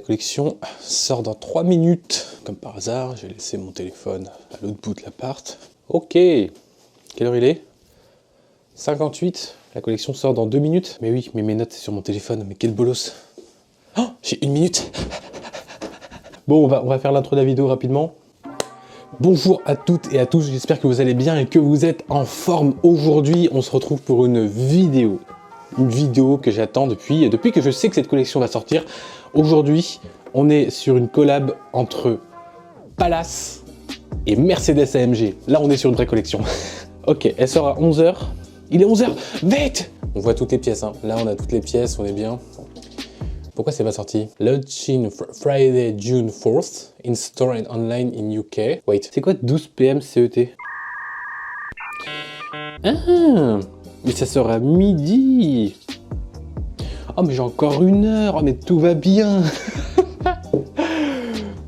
collection sort dans 3 minutes. Comme par hasard, j'ai laissé mon téléphone à l'autre bout de l'appart. Ok, quelle heure il est? 58. La collection sort dans 2 minutes. Mais oui, mais mes notes c'est sur mon téléphone. Mais quel bolos. Oh, j'ai 1 minute. Bon, on va faire l'intro de la vidéo rapidement. Bonjour à toutes et à tous, j'espère que vous allez bien et que vous êtes en forme. Aujourd'hui, on se retrouve pour une vidéo. Une vidéo que j'attends depuis que je sais que cette collection va sortir. Aujourd'hui, on est sur une collab entre Palace et Mercedes AMG. Là, on est sur une vraie collection. Ok, elle sort à 11 h. Il est 11 h, vite! On voit toutes les pièces, hein. Là, on a toutes les pièces, on est bien. Pourquoi c'est pas sorti? Launching Friday, June 4th, in store and online in UK. Wait, c'est quoi 12 PM CET? Ah, mais ça sort à midi. Oh, mais j'ai encore 1 heure. Oh, mais tout va bien.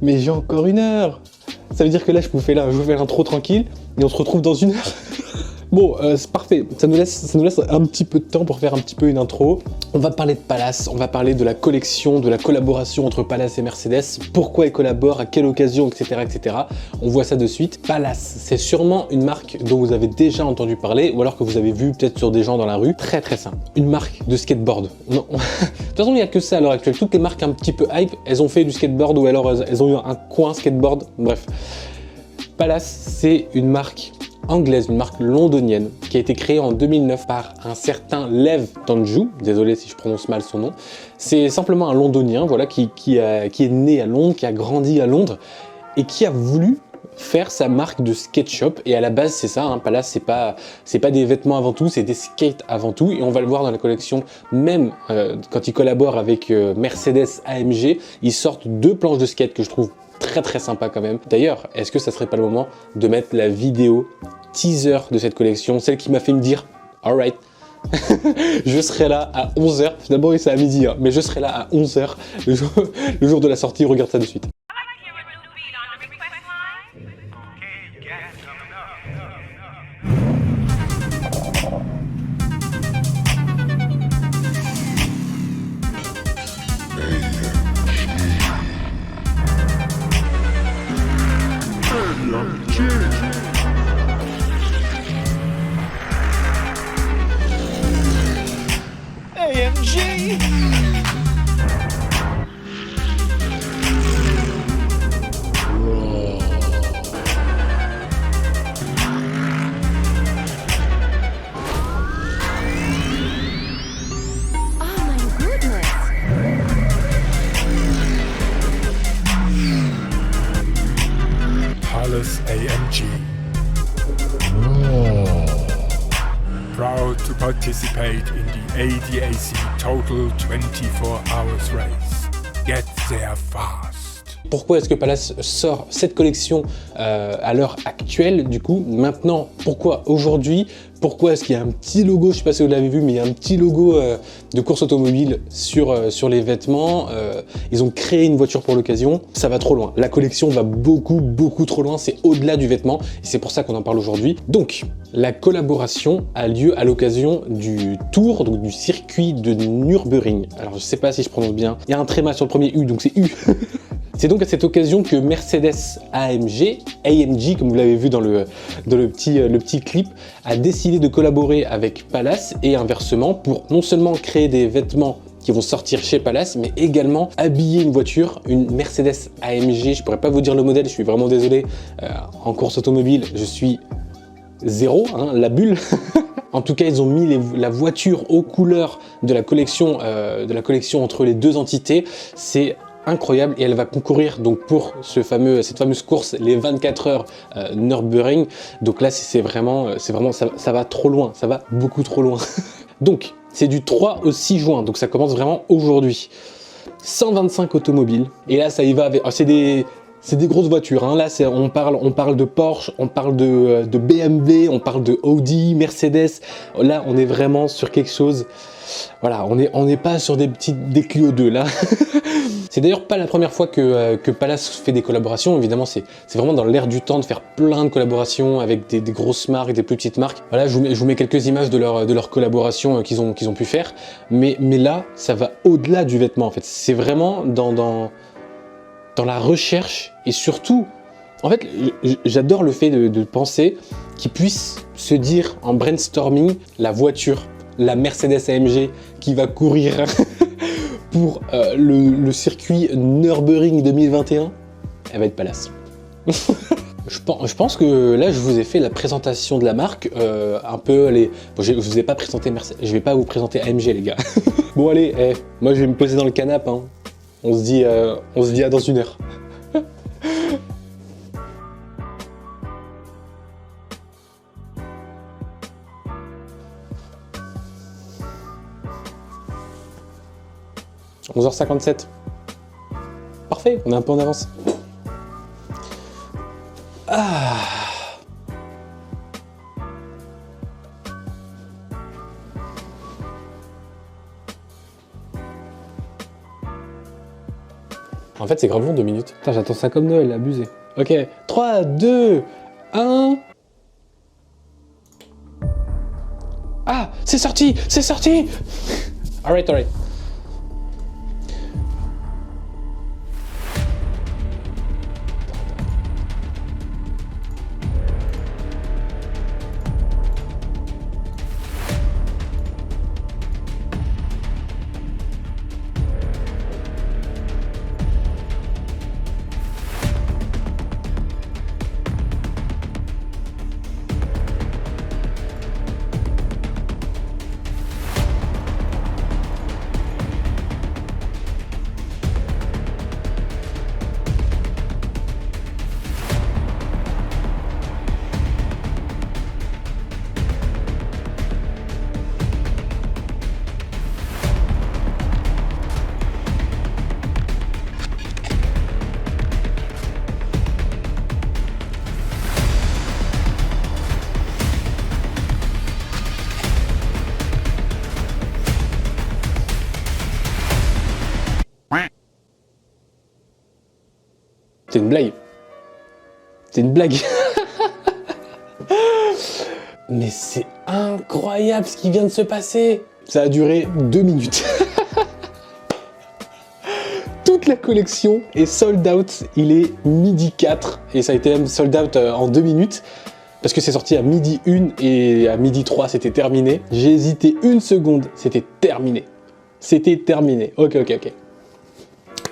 Mais j'ai encore 1 heure. Ça veut dire que là, je vous fais l'intro tranquille et on se retrouve dans 1 heure. Bon, c'est parfait, ça nous laisse un petit peu de temps pour faire un petit peu une intro. On va parler de Palace, on va parler de la collection, de la collaboration entre Palace et Mercedes, pourquoi ils collaborent, à quelle occasion, etc. etc. On voit ça de suite. Palace, c'est sûrement une marque dont vous avez déjà entendu parler, ou alors que vous avez vu peut-être sur des gens dans la rue. Très très simple, une marque de skateboard. De toute façon, il n'y a que ça à l'heure actuelle. Toutes les marques un petit peu hype, elles ont fait du skateboard ou alors elles ont eu un coin skateboard, bref. Palace, c'est une marque anglaise, une marque londonienne qui a été créée en 2009 par un certain Lev Tanju, désolé si je prononce mal son nom. C'est simplement un londonien, voilà, qui est né à Londres, qui a grandi à Londres et qui a voulu faire sa marque de skate shop. Et à la base c'est ça, hein, Palace c'est pas des vêtements avant tout, c'est des skates avant tout, et on va le voir dans la collection. Même quand ils collaborent avec Mercedes AMG, ils sortent 2 planches de skate que je trouve très très sympa quand même. D'ailleurs, est-ce que ça serait pas le moment de mettre la vidéo teaser de cette collection, celle qui m'a fait me dire alright, je serai là à 11 h. D'abord c'est à midi, hein, mais je serai là à 11 h le jour de la sortie. Regarde ça de suite. AMG! Palace AMG. Proud to participate in the ADAC Total 24 Hours Race. Get there fast. Pourquoi est-ce que Palace sort cette collection à l'heure actuelle, du coup, maintenant? Pourquoi aujourd'hui? Pourquoi est-ce qu'il y a un petit logo, je sais pas si vous l'avez vu, mais il y a un petit logo de course automobile sur les vêtements. Ils ont créé une voiture pour l'occasion. Ça va trop loin. La collection va beaucoup trop loin. C'est au-delà du vêtement et c'est pour ça qu'on en parle aujourd'hui. Donc, la collaboration a lieu à l'occasion du tour, donc du circuit de Nürburgring. Alors, je sais pas si je prononce bien. Il y a un tréma sur le premier U, donc c'est U. C'est donc à cette occasion que Mercedes AMG, comme vous l'avez vu dans le petit clip, a décidé de collaborer avec Palace et inversement pour non seulement créer des vêtements qui vont sortir chez Palace, mais également habiller une voiture, une Mercedes AMG. Je pourrais pas vous dire le modèle, je suis vraiment désolé. En course automobile, je suis zéro, hein, la bulle. En tout cas, ils ont mis la voiture aux couleurs de la collection entre les deux entités. C'est incroyable et elle va concourir donc pour cette fameuse course, les 24 heures Nürburgring. Donc là, c'est vraiment ça va trop loin, ça va beaucoup trop loin. Donc, c'est du 3 au 6 juin, donc ça commence vraiment aujourd'hui. 125 automobiles, et là ça y va avec... c'est des grosses voitures, hein. Là on parle de Porsche, on parle de BMW, on parle de Audi, Mercedes. Là on est vraiment sur quelque chose, voilà, on n'est pas sur des Clio 2 là. C'est d'ailleurs pas la première fois que Palace fait des collaborations. Évidemment, c'est vraiment dans l'air du temps de faire plein de collaborations avec des grosses marques, des plus petites marques. Voilà, je vous mets quelques images de leur collaboration qu'ils ont pu faire. Mais là, ça va au-delà du vêtement en fait. C'est vraiment dans la recherche et surtout, en fait, j'adore le fait de penser qu'ils puissent se dire en brainstorming la voiture, la Mercedes AMG qui va courir pour le circuit Nürburgring 2021, elle va être Palace. Je pense que là, je vous ai fait la présentation de la marque, un peu les... Bon, je vous ai pas présenté Mercedes, je vais pas vous présenter AMG les gars. Bon allez, moi je vais me poser dans le canapé, hein. On se dit à dans une heure. « 11h57. Parfait, on est un peu en avance. Ah. En fait, c'est grave long, 2 minutes. Putain, j'attends ça comme Noël, abusé. Ok, 3, 2, 1... Ah, c'est sorti, c'est sorti. Alright. C'est une blague. C'est une blague. Mais c'est incroyable ce qui vient de se passer. Ça a duré 2 minutes. Toute la collection est sold out. Il est midi 4 et ça a été même sold out en 2 minutes. Parce que c'est sorti à midi 1 et à midi 3 c'était terminé. J'ai hésité 1 seconde, c'était terminé. C'était terminé. Ok.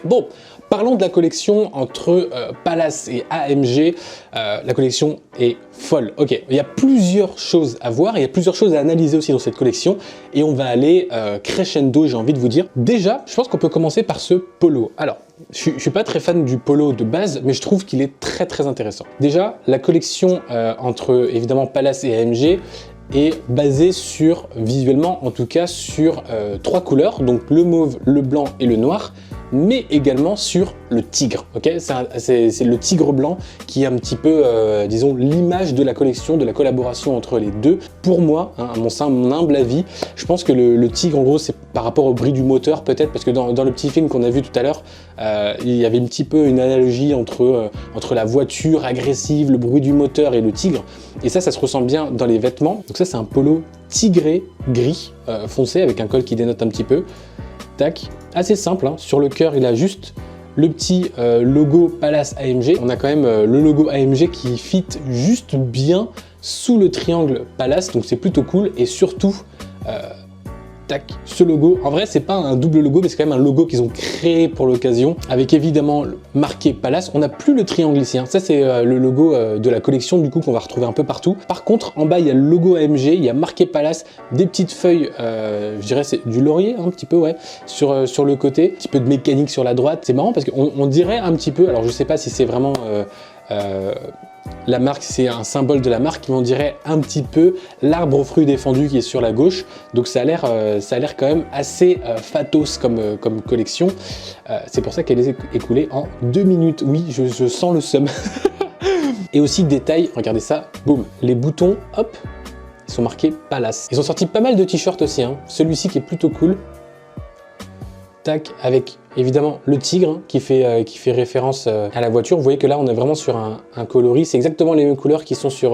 Bon, parlons de la collection entre Palace et AMG. La collection est folle. Ok, il y a plusieurs choses à voir, il y a plusieurs choses à analyser aussi dans cette collection et on va aller crescendo, j'ai envie de vous dire. Déjà, je pense qu'on peut commencer par ce polo. Alors, je suis pas très fan du polo de base, mais je trouve qu'il est très intéressant. Déjà, la collection entre évidemment Palace et AMG est basée sur, visuellement en tout cas, sur 3 couleurs, donc le mauve, le blanc et le noir, mais également sur le tigre, ok. C'est le tigre blanc qui est un petit peu, disons, l'image de la collection, de la collaboration entre les deux. Pour moi, hein, à mon humble avis, je pense que le tigre, en gros, c'est par rapport au bruit du moteur, peut-être, parce que dans le petit film qu'on a vu tout à l'heure, il y avait un petit peu une analogie entre la voiture agressive, le bruit du moteur et le tigre, et ça se ressent bien dans les vêtements. Donc ça, c'est un polo tigré, gris, foncé, avec un col qui dénote un petit peu. Tac, assez simple, hein. Sur le cœur il a juste le petit logo Palace AMG. On a quand même le logo AMG qui fit juste bien sous le triangle Palace, donc c'est plutôt cool. Et surtout, tac, ce logo, en vrai c'est pas un double logo, mais c'est quand même un logo qu'ils ont créé pour l'occasion, avec évidemment marqué Palace. On n'a plus le triangle ici, hein. Ça c'est le logo de la collection du coup qu'on va retrouver un peu partout. Par contre, en bas il y a le logo AMG, il y a marqué Palace, des petites feuilles, je dirais c'est du laurier un petit peu, ouais, sur le côté, un petit peu de mécanique sur la droite. C'est marrant parce qu'on dirait un petit peu, alors je sais pas si c'est vraiment La marque, c'est un symbole de la marque, mais on dirait un petit peu l'arbre aux fruits défendu qui est sur la gauche. Donc ça a l'air quand même assez fatos comme collection. C'est pour ça qu'elle est écoulée en 2 minutes. Oui, je sens le seum. Et aussi détail, regardez ça, boum, les boutons, hop, ils sont marqués Palace. Ils ont sorti pas mal de t-shirts aussi, hein. Celui-ci qui est plutôt cool. Tac, avec évidemment le tigre hein, qui fait référence à la voiture. Vous voyez que là on est vraiment sur un coloris, c'est exactement les mêmes couleurs qui sont sur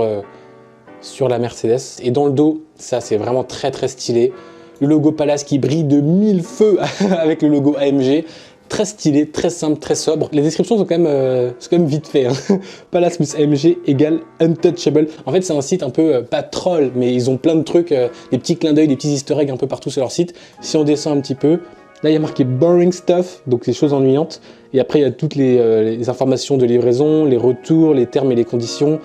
la Mercedes. Et dans le dos, ça c'est vraiment très très stylé. Le logo Palace qui brille de 1000 feux avec le logo AMG. Très stylé, très simple, très sobre. Les descriptions sont quand même vite fait. Hein. Palace plus AMG égale untouchable. En fait, c'est un site un peu pas troll, mais ils ont plein de trucs, des petits clins d'œil, des petits easter eggs un peu partout sur leur site. Si on descend un petit peu, là il y a marqué boring stuff, donc des choses ennuyantes. Et après, il y a toutes les informations de livraison, les retours, les termes et les conditions.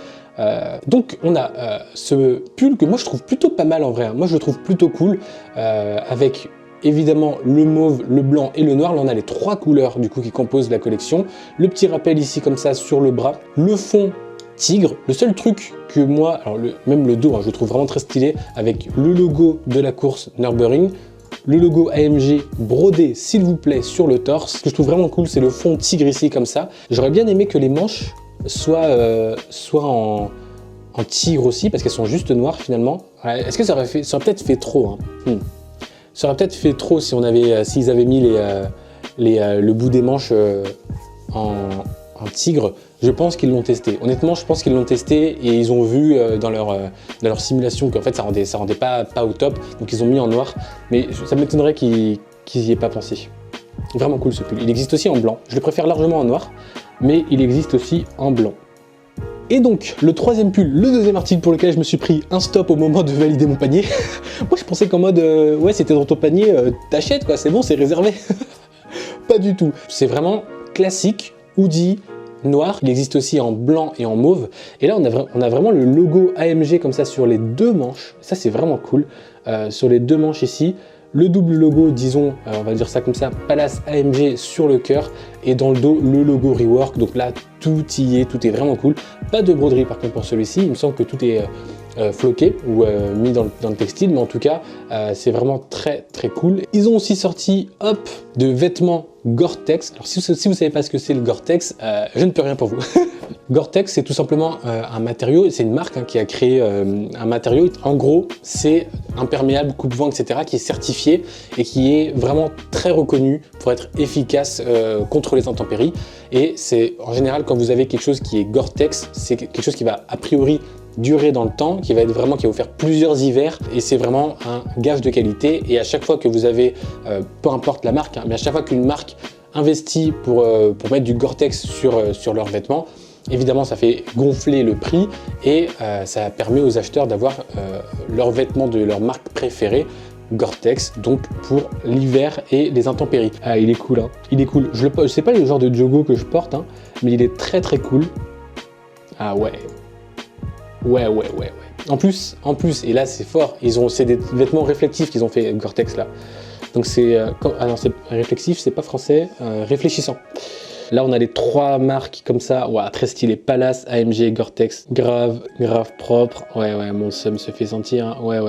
Donc on a ce pull que moi je trouve plutôt pas mal en vrai. Moi je le trouve plutôt cool, avec évidemment le mauve, le blanc et le noir. Là on a les 3 couleurs du coup qui composent la collection. Le petit rappel ici comme ça sur le bras. Le fond tigre. Le seul truc que moi, alors même le dos, hein, je le trouve vraiment très stylé avec le logo de la course Nürburgring. Le logo AMG brodé s'il vous plaît sur le torse. Ce que je trouve vraiment cool c'est le fond tigre ici comme ça. J'aurais bien aimé que les manches soient en tigre aussi parce qu'elles sont juste noires finalement. Ouais, est-ce que ça aurait peut-être fait trop hein. Ça aurait peut-être fait trop si s'ils avaient mis le bout des manches en tigre. Je pense qu'ils l'ont testé. Honnêtement, je pense qu'ils l'ont testé et ils ont vu dans leur simulation qu'en fait ça rendait pas au top. Donc ils ont mis en noir. Mais ça m'étonnerait qu'ils y aient pas pensé. Vraiment cool ce pull. Il existe aussi en blanc. Je le préfère largement en noir, mais il existe aussi en blanc. Et donc, le troisième pull, le deuxième article pour lequel je me suis pris un stop au moment de valider mon panier. Moi, je pensais qu'en mode, ouais, c'était dans ton panier, t'achètes quoi, c'est bon, c'est réservé. Pas du tout. C'est vraiment classique, hoodie, noir. Il existe aussi en blanc et en mauve. Et là, on a vraiment le logo AMG comme ça sur les 2 manches. Ça, c'est vraiment cool. Sur les 2 manches ici. Le double logo, disons, on va dire ça comme ça, Palace AMG sur le cœur et dans le dos, le logo Rework. Donc là, tout y est, tout est vraiment cool. Pas de broderie par contre pour celui-ci, il me semble que tout est floqué ou mis dans le textile, mais en tout cas, c'est vraiment très très cool. Ils ont aussi sorti, hop, de vêtements Gore-Tex. Alors si vous savez pas ce que c'est le Gore-Tex, je ne peux rien pour vous. Gore-Tex, c'est tout simplement un matériau, c'est une marque hein, qui a créé un matériau. En gros, c'est imperméable, coupe-vent, etc., qui est certifié et qui est vraiment très reconnu pour être efficace contre les intempéries. Et c'est en général, quand vous avez quelque chose qui est Gore-Tex, c'est quelque chose qui va a priori durer dans le temps, qui va vous faire plusieurs hivers et c'est vraiment un gage de qualité. Et à chaque fois que vous avez, peu importe la marque, hein, mais à chaque fois qu'une marque investit pour mettre du Gore-Tex sur leurs vêtements, évidemment ça fait gonfler le prix et ça permet aux acheteurs d'avoir leurs vêtements de leur marque préférée, Gore-Tex, donc pour l'hiver et les intempéries. Ah, il est cool, hein. Il est cool. Je sais pas le genre de jogo que je porte, hein, mais il est très très cool. Ah ouais. Ouais. En plus, et là c'est fort, c'est des vêtements réflectifs qu'ils ont fait Gore-Tex là. Donc c'est, ah non c'est réflexif, c'est pas français, réfléchissant. Là on a les 3 marques comme ça, ouais, très stylé, Palace, AMG, Gore-Tex, grave propre. Ouais, mon seum se fait sentir, hein. Ouais.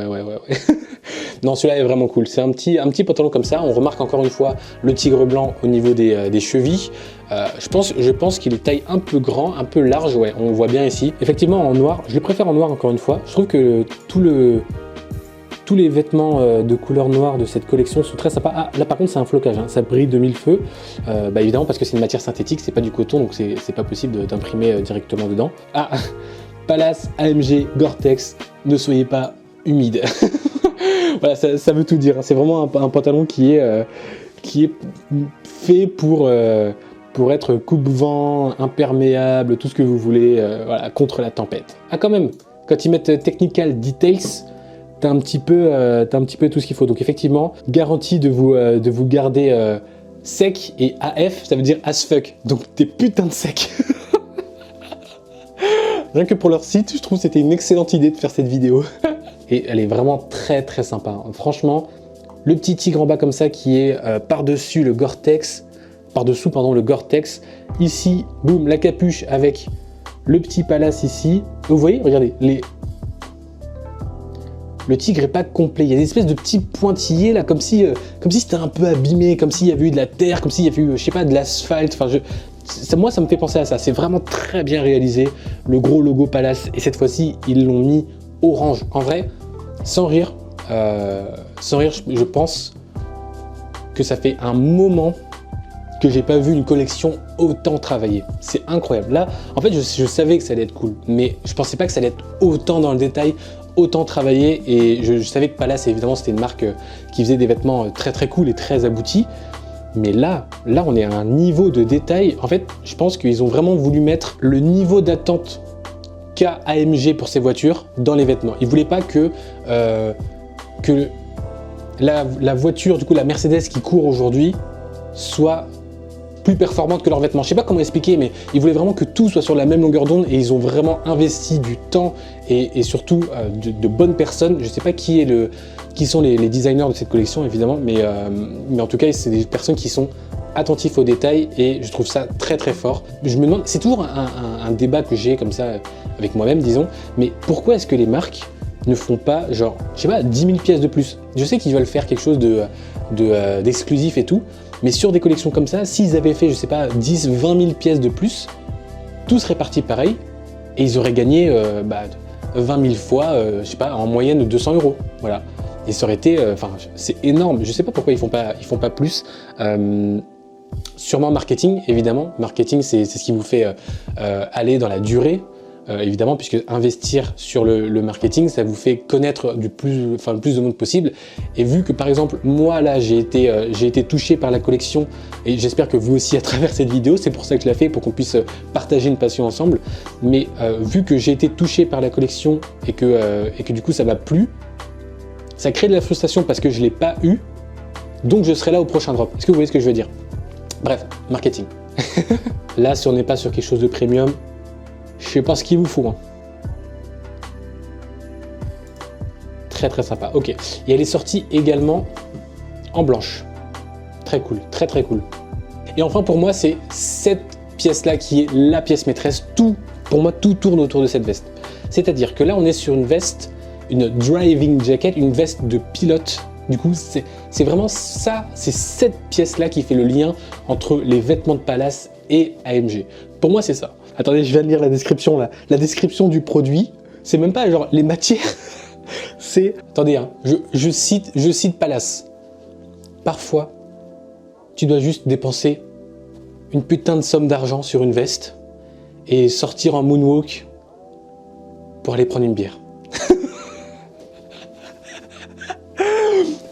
Non, celui-là est vraiment cool, c'est un petit pantalon comme ça, on remarque encore une fois le tigre blanc au niveau des chevilles. Je pense qu'il est taille un peu grand, un peu large, ouais, on le voit bien ici. Effectivement en noir, je le préfère en noir encore une fois. Je trouve que tous les vêtements de couleur noire de cette collection sont très sympas. Ah, là par contre c'est un flocage, hein, ça brille de 1000 feux. Évidemment parce que c'est une matière synthétique, c'est pas du coton, donc c'est pas possible d'imprimer directement dedans. Ah, Palace, AMG, Gore-Tex, ne soyez pas humide. Voilà, ça veut tout dire, hein. C'est vraiment un pantalon qui est fait pour être coupe-vent, imperméable, tout ce que vous voulez, voilà, contre la tempête. Ah quand même, quand ils mettent Technical Details, t'as un petit peu tout ce qu'il faut. Donc effectivement, garantie de vous garder sec, et AF, ça veut dire as fuck. Donc t'es putain de sec. Rien que pour leur site, je trouve que c'était une excellente idée de faire cette vidéo. Et elle est vraiment très très sympa. Franchement, le petit tigre en bas comme ça qui est par-dessous le Gore-Tex. Ici, boum, la capuche avec le petit palace ici. Vous voyez, regardez, le tigre est pas complet. Il y a des espèces de petits pointillés là, comme si c'était un peu abîmé, comme s'il y avait eu de la terre, comme s'il y avait eu, je sais pas, de l'asphalte. Enfin, moi, ça me fait penser à ça. C'est vraiment très bien réalisé. Le gros logo Palace. Et cette fois-ci, ils l'ont mis orange. En vrai, sans rire, je pense que ça fait un moment que j'ai pas vu une collection autant travaillée. C'est incroyable. Là, en fait, je savais que ça allait être cool, mais je pensais pas que ça allait être autant dans le détail, autant travaillé. Et je savais que Palace, évidemment, c'était une marque qui faisait des vêtements très très cool et très aboutis. Mais là, on est à un niveau de détail. En fait, je pense qu'ils ont vraiment voulu mettre le niveau d'attente qu'a AMG pour ses voitures dans les vêtements. Ils voulaient pas que la voiture, du coup, la Mercedes qui court aujourd'hui, soit plus performante que leurs vêtements. Je sais pas comment expliquer, mais ils voulaient vraiment que tout soit sur la même longueur d'onde et ils ont vraiment investi du temps et surtout de bonnes personnes. Je sais pas qui sont les designers de cette collection, évidemment, mais en tout cas, c'est des personnes qui sont attentifs aux détails et je trouve ça très très fort. Je me demande, c'est toujours un débat que j'ai comme ça avec moi-même, disons, mais pourquoi est-ce que les marques ne font pas, genre, je sais pas, 10 000 pièces de plus? Je sais qu'ils veulent faire quelque chose d'exclusif et tout, mais sur des collections comme ça, s'ils avaient fait, je sais pas, 10, 20 000 pièces de plus, tout serait parti pareil, et ils auraient gagné 20 000 fois, je sais pas, en moyenne 200 €. Voilà. Et ça aurait été, enfin, c'est énorme. Je sais pas pourquoi ils font pas plus. Sûrement marketing, évidemment. Marketing, c'est ce qui vous fait aller dans la durée. Évidemment, puisque investir sur le marketing, ça vous fait connaître le plus de monde possible. Et vu que par exemple, moi là, j'ai été touché par la collection, et j'espère que vous aussi à travers cette vidéo, c'est pour ça que je la fais, pour qu'on puisse partager une passion ensemble. Mais vu que j'ai été touché par la collection et que du coup ça m'a plu, ça crée de la frustration parce que je ne l'ai pas eu, donc je serai là au prochain drop. Est-ce que vous voyez ce que je veux dire? Bref, marketing. Là, si on n'est pas sur quelque chose de premium, je sais pas ce qu'il vous faut. Hein. Très très sympa. Ok. Et elle est sortie également en blanche. Très cool. Très très cool. Et enfin pour moi, c'est cette pièce-là qui est la pièce maîtresse. Pour moi, tout tourne autour de cette veste. C'est-à-dire que là, on est sur une veste, une driving jacket, une veste de pilote. Du coup, c'est vraiment ça, c'est cette pièce-là qui fait le lien entre les vêtements de Palace et AMG. Pour moi, c'est ça. Attendez, je viens de lire la description là. La description du produit, c'est même pas genre les matières. C'est... Attendez, hein, je cite Palace. Parfois, tu dois juste dépenser une putain de somme d'argent sur une veste et sortir en moonwalk pour aller prendre une bière.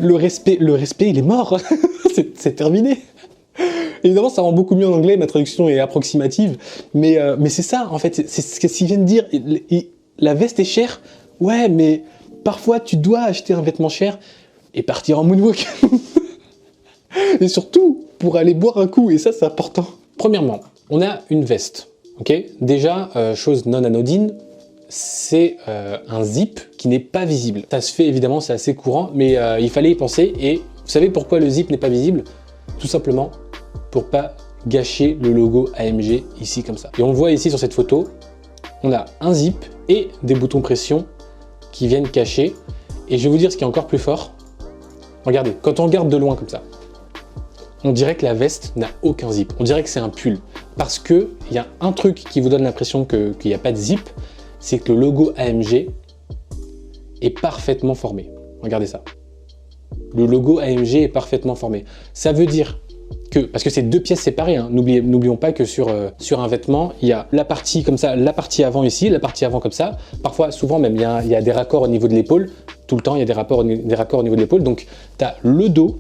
Le respect, il est mort. C'est terminé. Évidemment, ça rend beaucoup mieux en anglais, ma traduction est approximative, mais c'est ça, en fait, c'est ce qu'il vient de dire. La veste est chère, ouais, mais parfois, tu dois acheter un vêtement cher et partir en moonwalk. Et surtout, pour aller boire un coup, et ça, c'est important. Premièrement, on a une veste, ok? Déjà, chose non anodine, c'est un zip qui n'est pas visible. Ça se fait, évidemment, c'est assez courant, mais il fallait y penser, et vous savez pourquoi le zip n'est pas visible? Tout simplement pour pas gâcher le logo AMG ici comme ça. Et on le voit ici sur cette photo, on a un zip et des boutons pression qui viennent cacher. Et je vais vous dire ce qui est encore plus fort. Regardez, quand on regarde de loin comme ça, on dirait que la veste n'a aucun zip. On dirait que c'est un pull. Parce qu'il y a un truc qui vous donne l'impression qu'il n'y a pas de zip, c'est que le logo AMG est parfaitement formé. Regardez ça. Le logo AMG est parfaitement formé. Ça veut dire que, parce que c'est deux pièces séparées, hein, n'oublions pas que sur un vêtement, il y a la partie comme ça, la partie avant ici, la partie avant comme ça. Parfois, souvent même, il y a des raccords au niveau de l'épaule. Tout le temps, il y a des raccords au niveau de l'épaule. Donc, tu as le dos,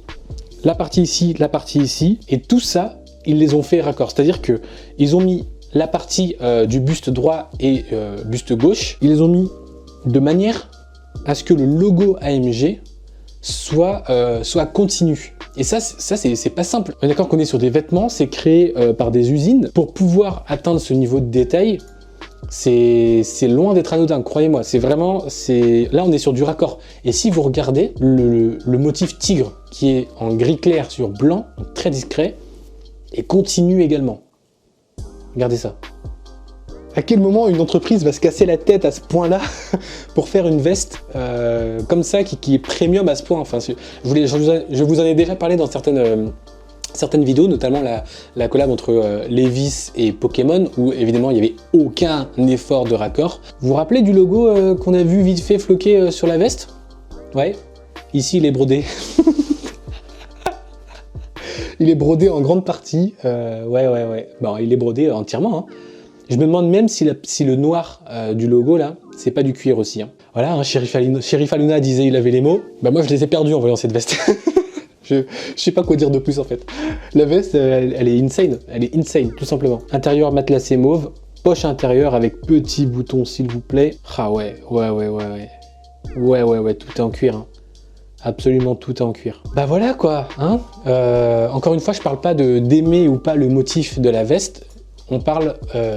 la partie ici, et tout ça, ils les ont fait raccord. C'est-à-dire qu'ils ont mis la partie du buste droit et buste gauche, ils les ont mis de manière à ce que le logo AMG soit continu. Et ça c'est pas simple. On est d'accord qu'on est sur des vêtements, c'est créé par des usines. Pour pouvoir atteindre ce niveau de détail, c'est loin d'être anodin, croyez-moi. C'est vraiment, là on est sur du raccord. Et si vous regardez le motif tigre qui est en gris clair sur blanc, donc très discret, et continu également. Regardez ça. À quel moment une entreprise va se casser la tête à ce point-là pour faire une veste comme ça qui est premium à ce point. Enfin, je vous en ai déjà parlé dans certaines vidéos, notamment la collab entre Levi's et Pokémon, où évidemment il n'y avait aucun effort de raccord. Vous vous rappelez du logo qu'on a vu vite fait floquer sur la veste? Ouais, ici il est brodé. Il est brodé en grande partie. Ouais. Bon, il est brodé entièrement. Hein. Je me demande même si le noir du logo là, c'est pas du cuir aussi. Hein. Voilà, hein, Sheriff Aluna disait il avait les mots. Bah moi je les ai perdus en voyant cette veste. Je sais pas quoi dire de plus en fait. La veste, elle est insane, tout simplement. Intérieur matelassé mauve, poche intérieure avec petits boutons s'il vous plaît. Ah ouais, tout est en cuir. Hein. Absolument tout est en cuir. Bah voilà quoi, hein. Encore une fois, je parle pas d'aimer ou pas le motif de la veste. On parle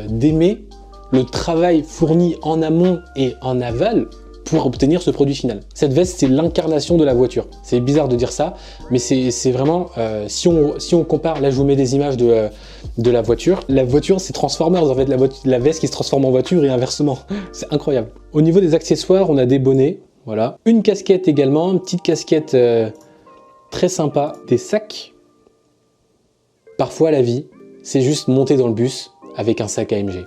d'aimer le travail fourni en amont et en aval pour obtenir ce produit final. Cette veste, c'est l'incarnation de la voiture. C'est bizarre de dire ça, mais c'est vraiment... si on compare, là je vous mets des images de la voiture. La voiture, c'est Transformers en fait, la veste qui se transforme en voiture et inversement. C'est incroyable. Au niveau des accessoires, on a des bonnets, voilà. Une casquette également, une petite casquette très sympa. Des sacs. Parfois la vie, c'est juste monter dans le bus avec un sac AMG.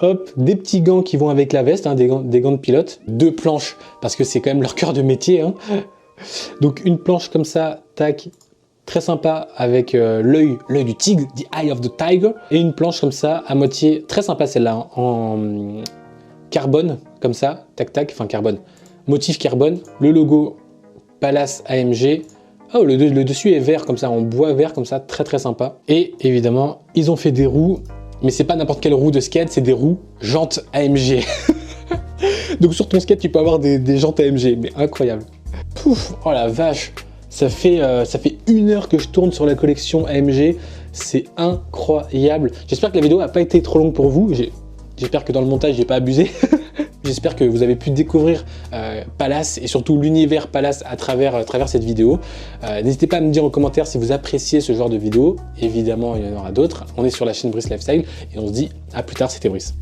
Hop, des petits gants qui vont avec la veste, hein, des gants de pilote. 2 planches, parce que c'est quand même leur cœur de métier. Hein. Donc une planche comme ça, tac, très sympa, avec l'œil du tigre, the eye of the tiger. Et une planche comme ça, à moitié, très sympa celle-là, hein, en carbone, comme ça, tac tac, enfin carbone. Motif carbone, le logo Palace AMG. Oh, le dessus est vert comme ça, en bois vert comme ça, très sympa. Et évidemment, ils ont fait des roues, mais c'est pas n'importe quelle roue de skate, c'est des roues jantes AMG. Donc sur ton skate, tu peux avoir des jantes AMG, mais incroyable. Pouf, oh la vache, ça fait 1 heure que je tourne sur la collection AMG, c'est incroyable. J'espère que la vidéo n'a pas été trop longue pour vous, j'espère que dans le montage, j'ai pas abusé. J'espère que vous avez pu découvrir Palace et surtout l'univers Palace à travers cette vidéo. N'hésitez pas à me dire en commentaire si vous appréciez ce genre de vidéo. Évidemment, il y en aura d'autres. On est sur la chaîne Brice Lifestyle et on se dit à plus tard, c'était Brice.